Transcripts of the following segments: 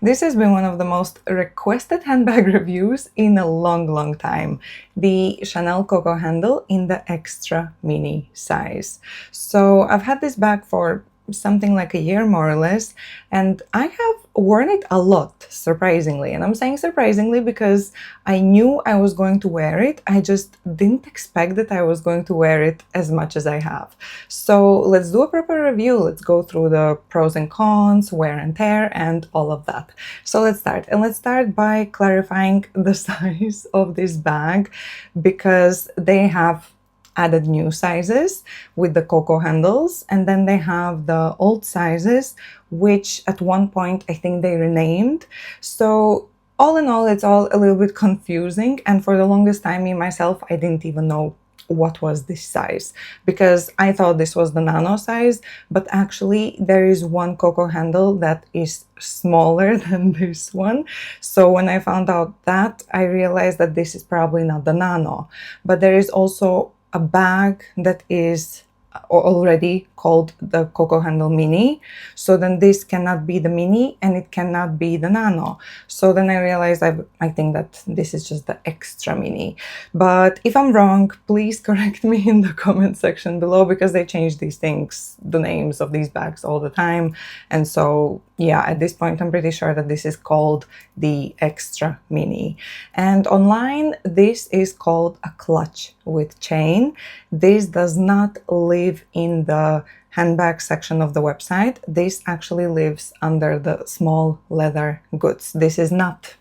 This has been one of the most requested handbag reviews in a long time. The Chanel Coco Handle in the extra mini size. So I've had this bag for something like a year more or less, and I have worn it a lot, surprisingly. And I'm saying surprisingly because I knew I was going to wear it. I just didn't expect that I was going to wear it as much as I have. So let's do a proper review. Let's go through the pros and cons, wear and tear, and all of that. So let's start. And let's start by clarifying the size of this bag, because they have added new sizes with the Coco handles, and then they have the old sizes, which at one point I think they renamed. So all in all, it's all a little bit confusing, and for the longest time, me myself, I didn't even know what was this size, because I thought this was the nano size, but actually there is one Coco handle that is smaller than this one. So when I found out that, I realized that this is probably not the nano, but there is also a bag that is already called the Coco Handle Mini. So then this cannot be the mini and it cannot be the nano. So then I realized I think that this is just the extra mini. But if I'm wrong, please correct me in the comment section below, because they change these things, the names of these bags all the time. And so yeah, at this point, I'm pretty sure that this is called the extra mini. And online, this is called a clutch with chain. This does not live in the handbag section of the website. This actually lives under the small leather goods. This is not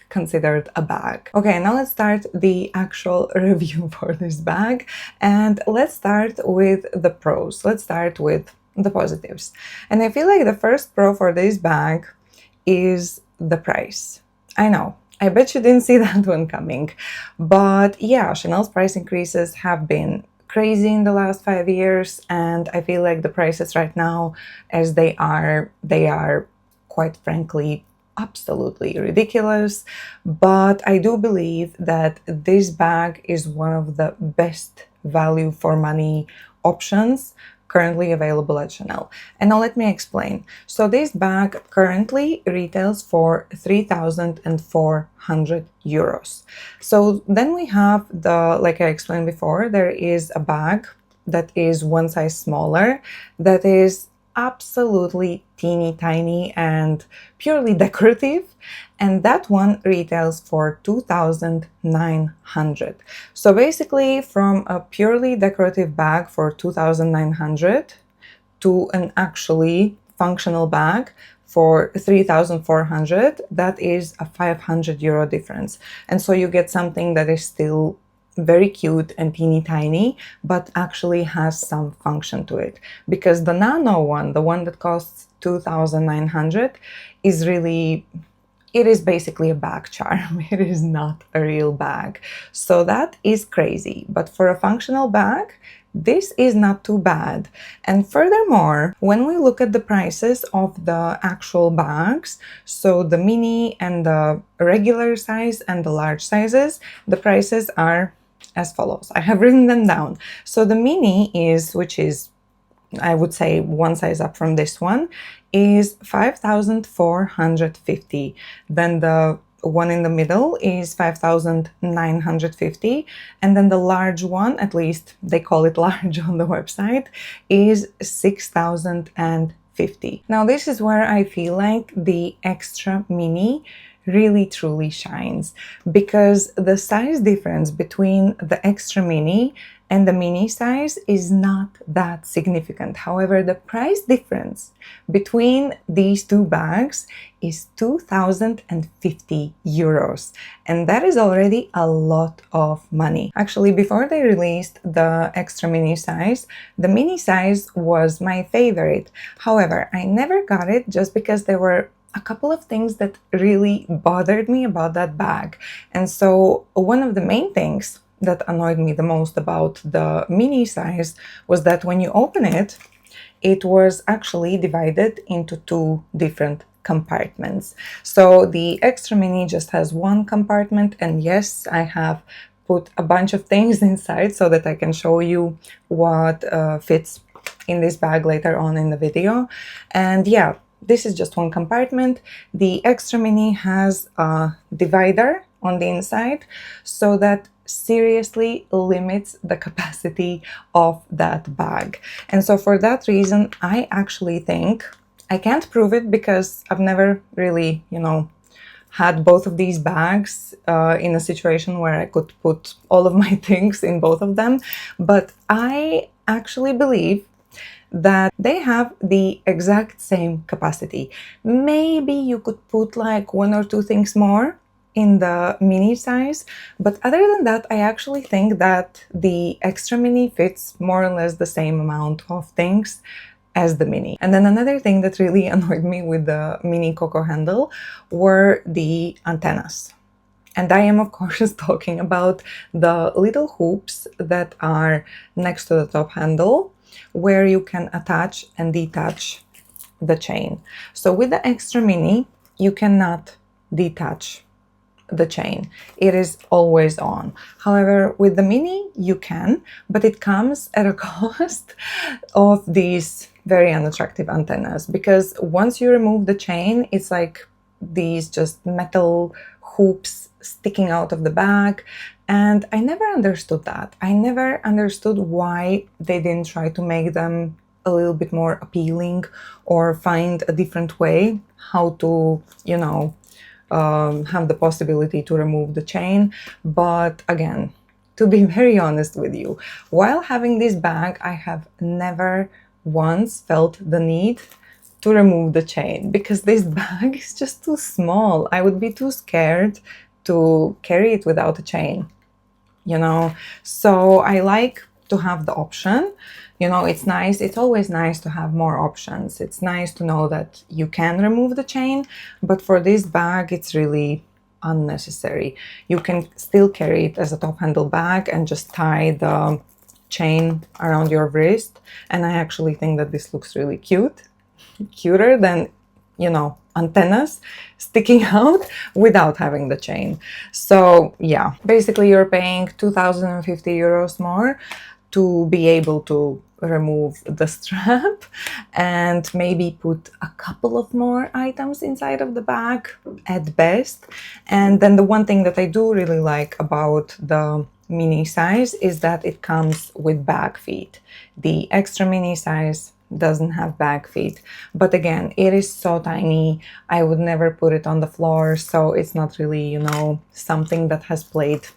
considered a bag. Okay, now let's start the actual review for this bag. And let's start with the pros. Let's start with the positives. And I feel like the first pro for this bag is the price. I know, I bet you didn't see that one coming. But yeah, Chanel's price increases have been crazy in the last 5 years, and I feel like the prices right now, as they are quite frankly absolutely ridiculous. But I do believe that this bag is one of the best value for money options currently available at Chanel. And now let me explain. So this bag currently retails for 3,400 euros. So then we have the, like I explained before, there is a bag that is one size smaller, that is absolutely teeny tiny and purely decorative, and that one retails for 2,900. So basically, from a purely decorative bag for 2,900 to an actually functional bag for 3,400, that is a 500 euro difference. And so you get something that is still very cute and teeny tiny, but actually has some function to it. Because the nano one, the one that costs 2,900, is really, it is basically a bag charm. It is not a real bag. So that is crazy. But for a functional bag, this is not too bad. And furthermore, when we look at the prices of the actual bags, so the mini and the regular size and the large sizes, the prices are as follows. I have written them down. So the mini is, which is, I would say, one size up from this one, is 5,450. Then the one in the middle is 5,950. And then the large one, at least they call it large on the website, is 6,050. Now this is where I feel like the extra mini really truly shines, because the size difference between the extra mini and the mini size is not that significant. However, the price difference between these two bags is 2,050 euros, and that is already a lot of money. Actually, before they released the extra mini size, the mini size was my favorite. However, I never got it just because there were a couple of things that really bothered me about that bag. And so one of the main things that annoyed me the most about the mini size was that when you open it, it was actually divided into two different compartments. So the extra mini just has one compartment, and yes, I have put a bunch of things inside so that I can show you what fits in this bag later on in the video. And yeah, this is just one compartment. The extra mini has a divider on the inside, so that seriously limits the capacity of that bag. And so for that reason, I actually think, I can't prove it because I've never really, you know, had both of these bags in a situation where I could put all of my things in both of them, but I actually believe that they have the exact same capacity. Maybe you could put like one or two things more in the mini size, but other than that, I actually think that the extra mini fits more or less the same amount of things as the mini. And then another thing that really annoyed me with the mini Coco Handle were the antennas. And I am, of course, talking about the little hoops that are next to the top handle, where you can attach and detach the chain. So with the extra mini, you cannot detach the chain. It is always on. However, with the mini, you can, but it comes at a cost of these very unattractive antennas, because once you remove the chain, it's like these just metal hoops sticking out of the bag. And I never understood that. I never understood why they didn't try to make them a little bit more appealing or find a different way how to, you know, have the possibility to remove the chain. But again, to be very honest with you, while having this bag, I have never once felt the need to remove the chain, because this bag is just too small. I would be too scared to carry it without a chain, you know. So I like to have the option. You know, it's nice, it's always nice to have more options. It's nice to know that you can remove the chain, but for this bag, it's really unnecessary. You can still carry it as a top handle bag and just tie the chain around your wrist. And I actually think that this looks really cute, cuter than, you know, antennas sticking out without having the chain. So yeah, basically you're paying 2,050 euros more to be able to remove the strap and maybe put a couple of more items inside of the bag at best. And then the one thing that I do really like about the mini size is that it comes with bag feet. The extra mini size doesn't have bag feet, but again, it is so tiny, I would never put it on the floor, so it's not really, you know, something that has played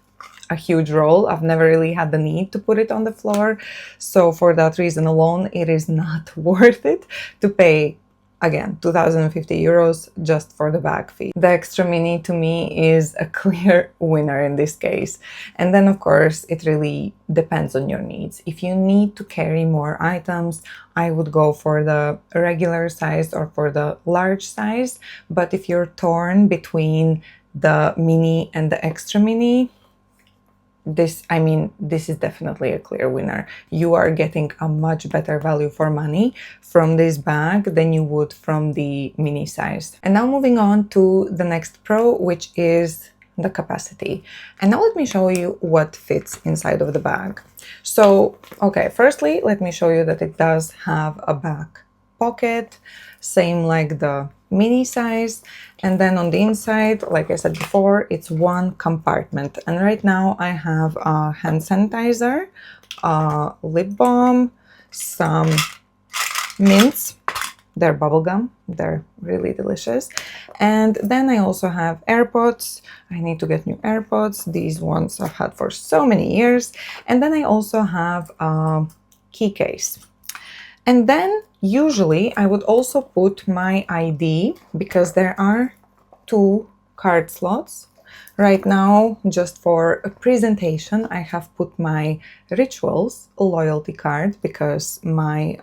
a huge role. I've never really had the need to put it on the floor, so for that reason alone, it is not worth it to pay, again, 2,050 euros just for the bag feet. The extra mini to me is a clear winner in this case. And then of course, it really depends on your needs. If you need to carry more items, I would go for the regular size or for the large size. But if you're torn between the mini and the extra mini, this is definitely a clear winner. You are getting a much better value for money from this bag than you would from the mini size. And now moving on to the next pro, which is the capacity. And now let me show you what fits inside of the bag. So, okay, firstly, let me show you that it does have a back pocket, same like the mini size. And then on the inside, like I said before, it's one compartment. And right now I have a hand sanitizer, a lip balm, some mints. They're bubblegum. They're really delicious. And then I also have AirPods. I need to get new AirPods. These ones I've had for so many years. And then I also have a key case. And then usually I would also put my ID, because there are 2 card slots. Right now, just for a presentation, I have put my Rituals loyalty card, because my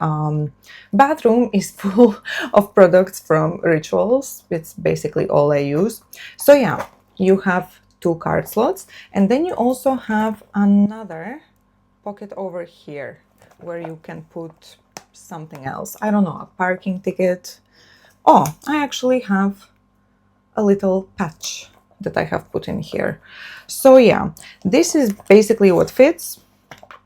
bathroom is full of products from Rituals. It's basically all I use. So yeah, you have 2 card slots. And then you also have another pocket over here where you can put something else. I don't know, a parking ticket. Oh, I actually have a little patch that I have put in here. So yeah, this is basically what fits.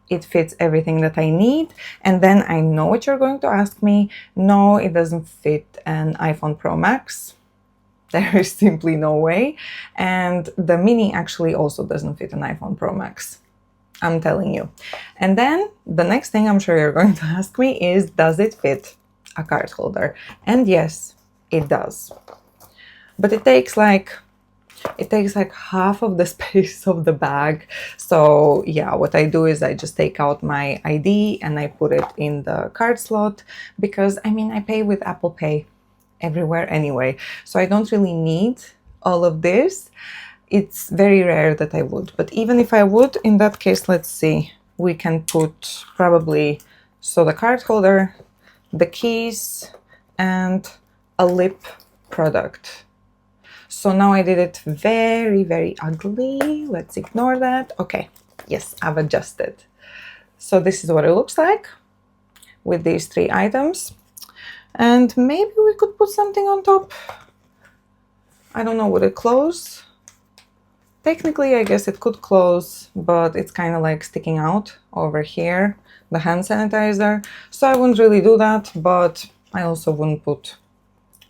it fits everything that I need. And then I know what you're going to ask me. No, it doesn't fit an iPhone Pro Max. There is simply no way. And the mini actually also doesn't fit an iPhone Pro Max. I'm telling you. And then the next thing I'm sure you're going to ask me is, does it fit a card holder? And yes, it does. But it takes like half of the space of the bag. So yeah, what I do is I just take out my ID and I put it in the card slot, because I mean, I pay with Apple Pay everywhere anyway, so I don't really need all of this. It's very rare that I would, but even if I would, in that case, let's see, we can put probably, so the card holder, the keys, and a lip product. So now I did it very, very ugly. Let's ignore that. Okay, yes, I've adjusted. So this is what it looks like with these 3 items. And maybe we could put something on top. I don't know, would it close? Technically, I guess it could close, but it's kind of like sticking out over here, the hand sanitizer. So I wouldn't really do that, but I also wouldn't put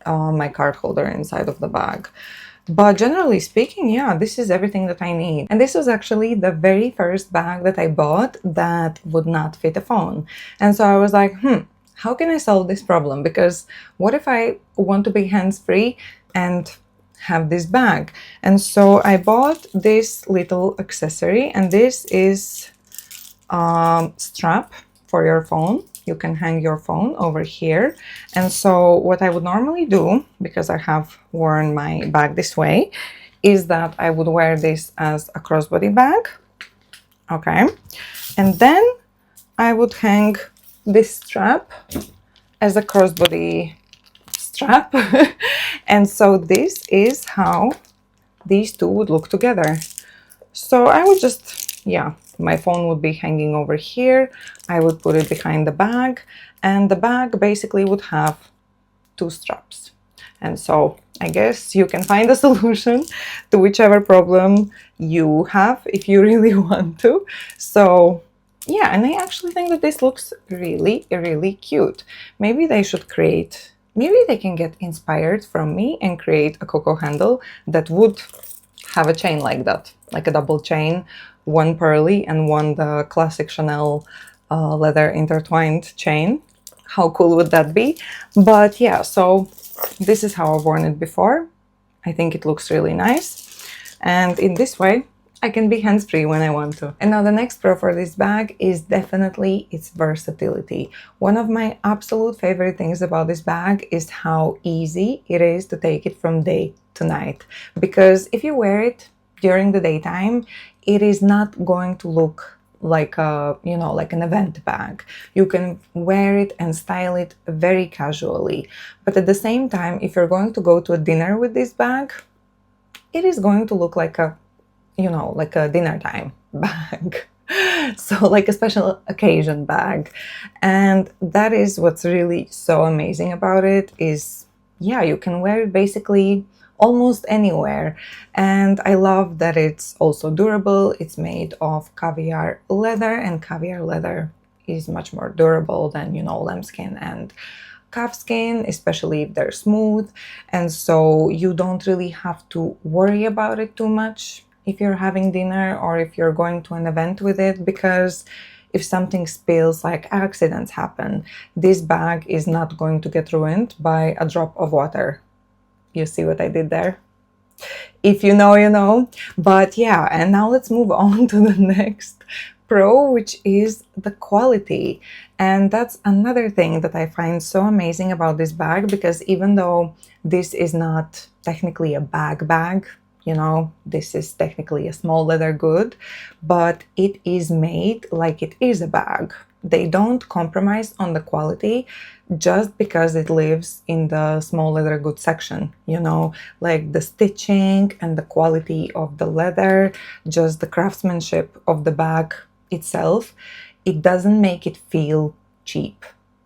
my card holder inside of the bag. But generally speaking, yeah, this is everything that I need. And this was actually the very first bag that I bought that would not fit a phone. And so I was like, how can I solve this problem? Because what if I want to be hands-free and have this bag? And so I bought this little accessory, and this is a strap for your phone. You can hang your phone over here. And so what I would normally do, because I have worn my bag this way, is that I would wear this as a crossbody bag. Okay. And then I would hang this strap as a crossbody strap. And so this is how these two would look together. So I would just, yeah, my phone would be hanging over here. I would put it behind the bag, and the bag basically would have 2 straps. And so I guess you can find a solution to whichever problem you have if you really want to. So yeah, and I actually think that this looks really, really cute. Maybe they should create, maybe they can get inspired from me and create a Coco handle that would have a chain like that, like a double chain, one pearly and one the classic Chanel leather intertwined chain. How cool would that be? But yeah, so this is how I've worn it before. I think it looks really nice. And in this way, I can be hands-free when I want to. And now the next pro for this bag is definitely its versatility. One of my absolute favorite things about this bag is how easy it is to take it from day to night. Because if you wear it during the daytime, it is not going to look like a, you know, like an event bag. You can wear it and style it very casually. But at the same time, if you're going to go to a dinner with this bag, it is going to look like a, you know, like a dinner time bag. So like a special occasion bag. And that is what's really so amazing about it is, yeah, you can wear it basically almost anywhere. And I love that it's also durable. It's made of caviar leather, and caviar leather is much more durable than, you know, lambskin and calfskin, especially if they're smooth. And so you don't really have to worry about it too much if you're having dinner or if you're going to an event with it, because if something spills, like accidents happen, this bag is not going to get ruined by a drop of water. You see what I did there? If you know, you know. But yeah, and now let's move on to the next pro, which is the quality. And that's another thing that I find so amazing about this bag, because even though this is not technically a bag, you know, this is technically a small leather good, but it is made like it is a bag. They don't compromise on the quality just because it lives in the small leather goods section, you know, like the stitching and the quality of the leather, just the craftsmanship of the bag itself. It doesn't make it feel cheap.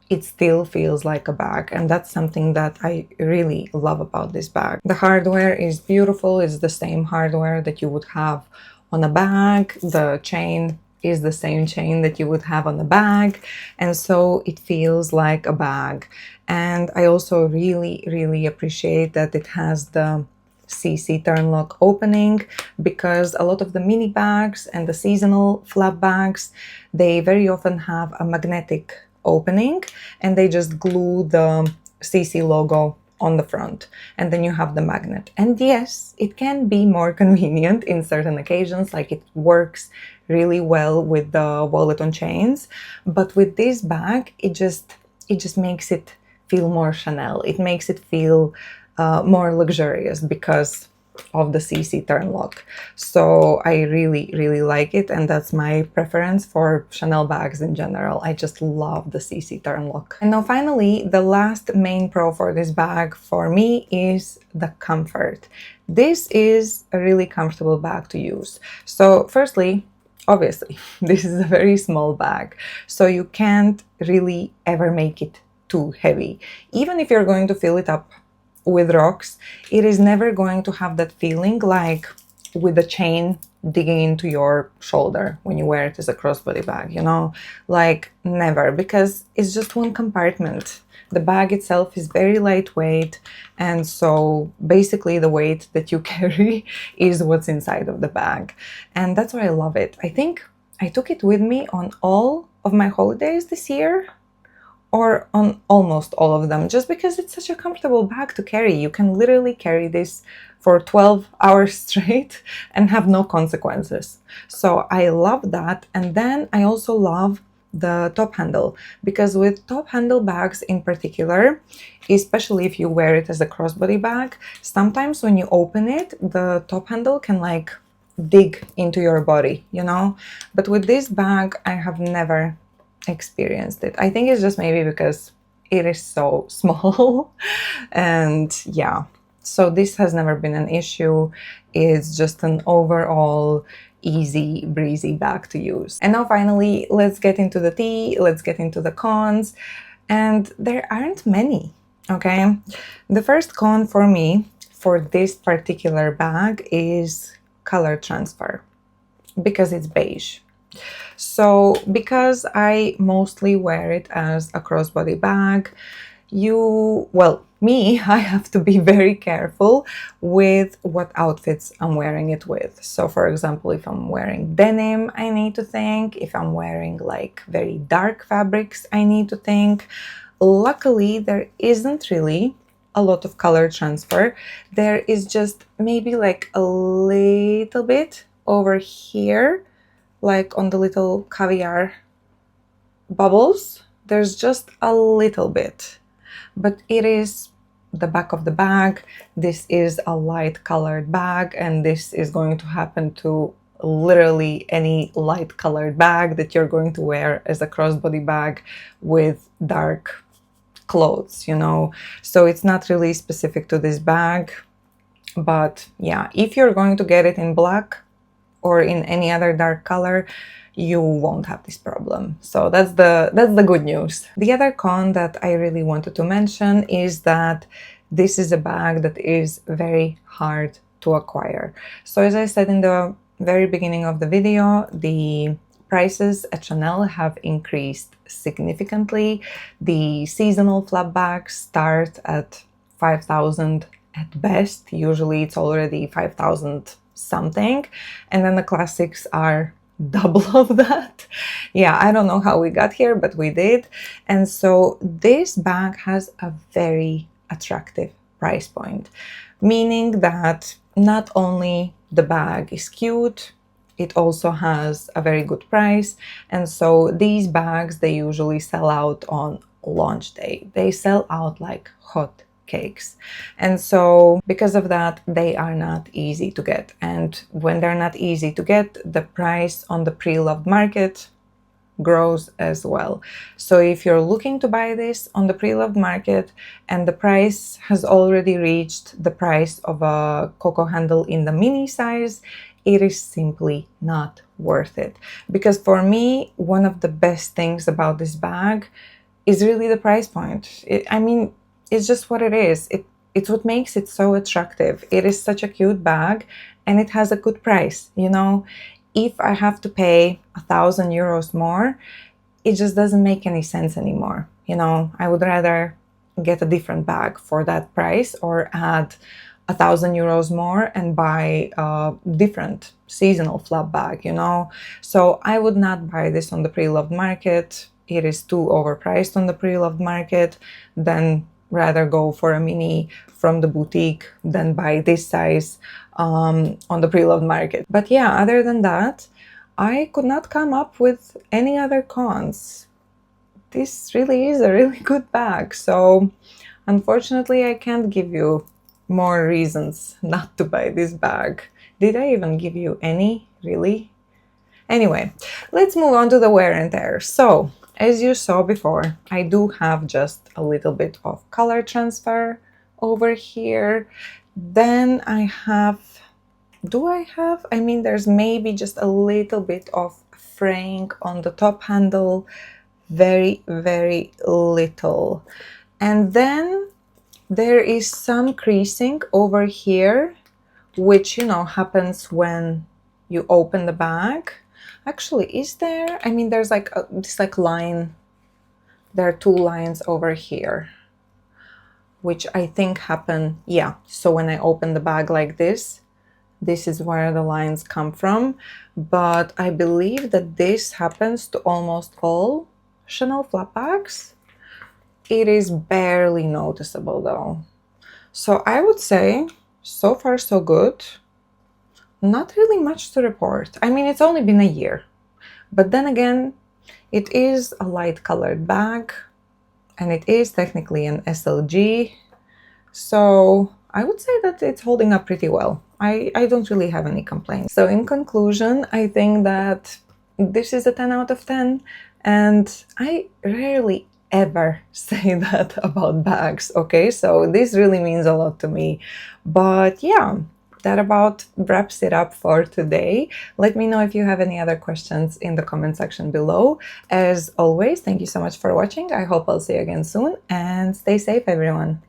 It still feels like a bag, and that's something that I really love about this bag. The hardware is beautiful. It's the same hardware that you would have on a bag. The chain is the same chain that you would have on the bag, and so it feels like a bag. And I also really appreciate that it has the CC turn lock opening, because a lot of the mini bags and the seasonal flap bags, they very often have a magnetic opening and they just glue the CC logo on the front, and then you have the magnet. And yes, it can be more convenient in certain occasions, like it works really well with the wallet on chains, but with this bag it just makes it feel more Chanel. It makes it feel more luxurious because of the CC turn lock. So I really like it, and that's my preference for Chanel bags in general. I just love the CC turn lock. And now finally, the last main pro for this bag for me is the comfort. This is a really comfortable bag to use. So firstly, obviously, this is a very small bag, so you can't really ever make it too heavy. Even if you're going to fill it up with rocks, it is never going to have that feeling like with the chain digging into your shoulder when you wear it as a crossbody bag, you know, like never, because it's just one compartment. The bag itself is very lightweight, and so basically the weight that you carry is what's inside of the bag, and that's why I love it. I think I took it with me on all of my holidays this year, or on almost all of them, just because it's such a comfortable bag to carry. You can literally carry this for 12 hours straight and have no consequences. So I love that. And then I also love the top handle, because with top handle bags in particular, especially if you wear it as a crossbody bag, sometimes when you open it, the top handle can like dig into your body, you know? But with this bag, I have never experienced it. I think it's just maybe because it is so small. And yeah, so this has never been an issue. It's just an overall easy breezy bag to use. And now finally, let's get into the tea, let's get into the cons, and there aren't many. Okay, the first con for me for this particular bag is color transfer, because it's beige. So because I mostly wear it as a crossbody bag, I have to be very careful with what outfits I'm wearing it with. So for example, if I'm wearing denim, I need to think. If I'm wearing like very dark fabrics, I need to think. Luckily, there isn't really a lot of color transfer. There is just maybe like a little bit over here, like on the little caviar bubbles. There's just a little bit, but it is the back of the bag. This is a light colored bag, and this is going to happen to literally any light colored bag that you're going to wear as a crossbody bag with dark clothes, you know. So it's not really specific to this bag. But yeah, if you're going to get it in black or in any other dark color, you won't have this problem. So that's the good news. The other con that I really wanted to mention is that this is a bag that is very hard to acquire. So as I said in the very beginning of the video, the prices at Chanel have increased significantly. The seasonal flap bags start at 5,000 at best. Usually it's already 5,000 something, and then the classics are double of that. Yeah, I don't know how we got here, but we did. And so this bag has a very attractive price point, meaning that not only the bag is cute, it also has a very good price. And so these bags, they usually sell out on launch day. They sell out like hot cakes. And so because of that, they are not easy to get. And when they're not easy to get, the price on the pre-loved market grows as well. So if you're looking to buy this on the pre-loved market and the price has already reached the price of a Coco Handle in the mini size, it is simply not worth it. Because for me, one of the best things about this bag is really the price point. It's just what it is. It's what makes it so attractive. It is such a cute bag, and it has a good price, you know. if I have to pay 1,000 euros more, it just doesn't make any sense anymore. You know, I would rather get a different bag for that price, or add 1,000 euros more and buy a different seasonal flap bag, you know. So I would not buy this on the pre-loved market. It is too overpriced on the pre-loved market. Then rather go for a mini from the boutique than buy this size on the pre-loved market. But yeah, other than that, I could not come up with any other cons. This really is a really good bag. So unfortunately, I can't give you more reasons not to buy this bag. Did I even give you any, really? Anyway, let's move on to the wear and tear. So, as you saw before, I do have just a little bit of color transfer over here. Then I have, I mean, there's maybe just a little bit of fraying on the top handle, very, very little. And then there is some creasing over here, which, you know, happens when you open the bag. Actually, is there? I mean, there's like this like line. There are two lines over here, which I think happen, yeah. So when I open the bag like this is where the lines come from. But I believe that this happens to almost all Chanel flap bags. It is barely noticeable though. So I would say, so far so good. Not really much to report. I mean, it's only been a year. But then again, it is a light colored bag, and it is technically an SLG. So I would say that it's holding up pretty well. I don't really have any complaints. So in conclusion, I think that this is a 10 out of 10. And I rarely ever say that about bags, okay? So this really means a lot to me. But yeah, that about wraps it up for today. Let me know if you have any other questions in the comment section below. As always, thank you so much for watching. I hope I'll see you again soon, and stay safe, everyone.